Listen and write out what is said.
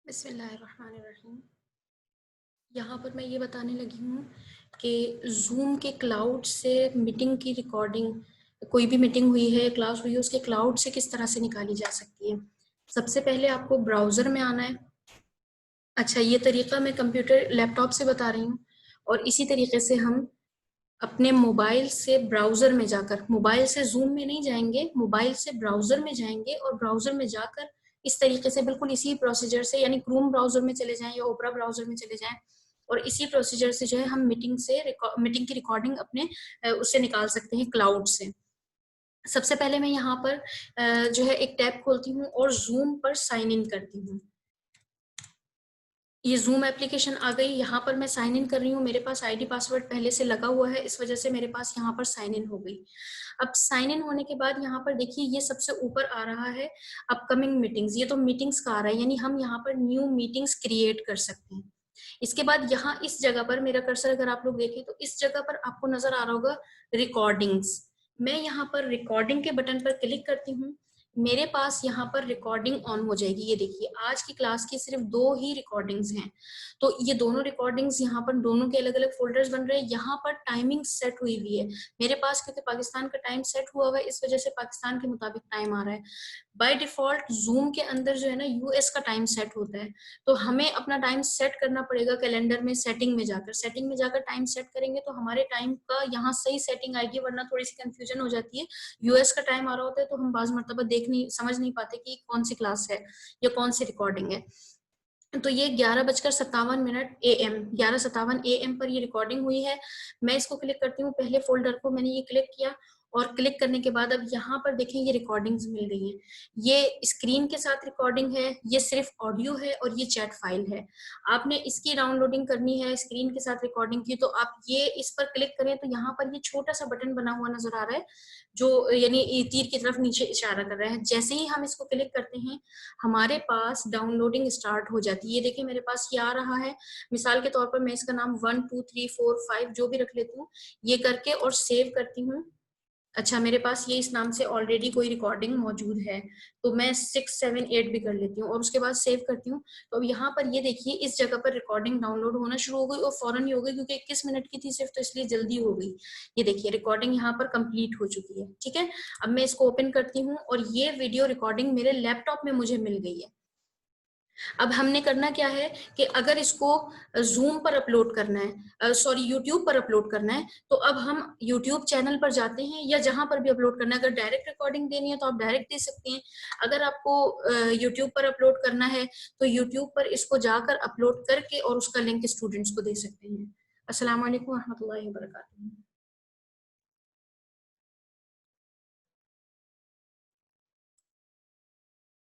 बिस्मिल्लाहिर्रहमानिर्रहीम। यहाँ पर मैं ये बताने लगी हूँ कि ज़ूम के क्लाउड से मीटिंग की रिकॉर्डिंग, कोई भी मीटिंग हुई है, क्लास हुई है, उसके क्लाउड से किस तरह से निकाली जा सकती है। सबसे पहले आपको ब्राउज़र में आना है। अच्छा, ये तरीका मैं कंप्यूटर लैपटॉप से बता रही हूँ और इसी तरीके से हम अपने मोबाइल से ब्राउज़र में जाकर, मोबाइल से ज़ूम में नहीं जाएंगे, मोबाइल से ब्राउज़र में जाएंगे और ब्राउज़र में जाकर इस तरीके से बिल्कुल इसी प्रोसीजर से, यानी क्रोम ब्राउज़र में चले जाएं या ओपरा ब्राउज़र में चले जाएं और इसी प्रोसीजर से जो है हम मीटिंग की रिकॉर्डिंग अपने उससे निकाल सकते हैं, क्लाउड से। सबसे पहले मैं यहाँ पर जो है एक टैब खोलती हूँ और ज़ूम पर साइन इन करती हूँ। ये ज़ूम एप्लीकेशन आ गई। यहाँ पर मैं साइन इन कर रही हूँ, मेरे पास आईडी पासवर्ड पहले से लगा हुआ है, इस वजह से मेरे पास यहाँ पर साइन इन हो गई। अब साइन इन होने के बाद यहाँ पर देखिए ये सबसे ऊपर आ रहा है अपकमिंग मीटिंग्स, ये तो मीटिंग्स का आ रहा है, यानी हम यहाँ पर न्यू मीटिंग्स क्रिएट कर सकते हैं। इसके बाद यहाँ इस जगह पर मेरा कर्सर अगर आप लोग देखें तो इस जगह पर आपको नजर आ रहा होगा रिकॉर्डिंग्स। मैं यहाँ पर रिकॉर्डिंग के बटन पर क्लिक करती हूँ। मेरे पास यहाँ पर रिकॉर्डिंग ऑन हो जाएगी। ये देखिए आज की क्लास की सिर्फ 2 ही रिकॉर्डिंग्स हैं, तो ये दोनों रिकॉर्डिंग्स यहाँ पर दोनों के अलग अलग फोल्डर्स बन रहे हैं। यहाँ पर टाइमिंग सेट हुई हुई है मेरे पास, क्योंकि पाकिस्तान का टाइम सेट हुआ हुआ है, इस वजह से पाकिस्तान के मुताबिक टाइम आ रहा है। बाय डिफॉल्ट जूम के अंदर जो है ना यूएस का टाइम सेट होता है, तो हमें अपना टाइम सेट करना पड़ेगा कैलेंडर में, सेटिंग में जाकर टाइम सेट करेंगे तो हमारे टाइम का यहाँ सही सेटिंग आएगी, वरना थोड़ी सी कंफ्यूजन हो जाती है। यूएस का टाइम आ रहा होता है तो हम बाज मरतबा समझ नहीं पाते कि कौन सी क्लास है या कौन सी रिकॉर्डिंग है। तो ये 11:57 AM, 11:57 AM पर ये रिकॉर्डिंग हुई है। मैं इसको क्लिक करती हूँ, पहले फोल्डर को मैंने ये क्लिक किया और क्लिक करने के बाद अब यहाँ पर देखें ये रिकॉर्डिंग्स मिल गई हैं। ये स्क्रीन के साथ रिकॉर्डिंग है, ये सिर्फ ऑडियो है और ये चैट फाइल है। आपने इसकी डाउनलोडिंग करनी है स्क्रीन के साथ रिकॉर्डिंग की, तो आप ये इस पर क्लिक करें तो यहाँ पर ये छोटा सा बटन बना हुआ नजर आ रहा है जो यानी तीर की तरफ नीचे इशारा कर रहा है। जैसे ही हम इसको क्लिक करते हैं हमारे पास डाउनलोडिंग स्टार्ट हो जाती है। ये देखिए मेरे पास ये आ रहा है। मिसाल के तौर पर मैं इसका नाम 1 2 3 4 5 जो भी रख लेती हूँ, ये करके और सेव करती हूँ। अच्छा, मेरे पास ये इस नाम से ऑलरेडी कोई रिकॉर्डिंग मौजूद है, तो मैं 6 7 8 भी कर लेती हूँ और उसके बाद सेव करती हूँ। तो अब यहाँ पर ये देखिए इस जगह पर रिकॉर्डिंग डाउनलोड होना शुरू हो गई और फौरन ही हो गई, क्योंकि 21 मिनट की थी सिर्फ, तो इसलिए जल्दी हो गई। ये देखिए रिकॉर्डिंग यहाँ पर कंप्लीट हो चुकी है। ठीक है, अब मैं इसको ओपन करती हूँ और ये वीडियो रिकॉर्डिंग मेरे लैपटॉप में मुझे मिल गई है। अब हमने करना क्या है कि अगर इसको जूम पर अपलोड करना है, सॉरी यूट्यूब पर अपलोड करना है, तो अब हम यूट्यूब चैनल पर जाते हैं या जहां पर भी अपलोड करना है। अगर डायरेक्ट रिकॉर्डिंग देनी है तो आप डायरेक्ट दे सकते हैं। अगर आपको यूट्यूब पर अपलोड करना है तो यूट्यूब पर इसको जाकर अपलोड करके और उसका लिंक स्टूडेंट्स को दे सकते हैं। अस्सलाम वालेकुम रहमतुल्लाहि व बरकातुहू।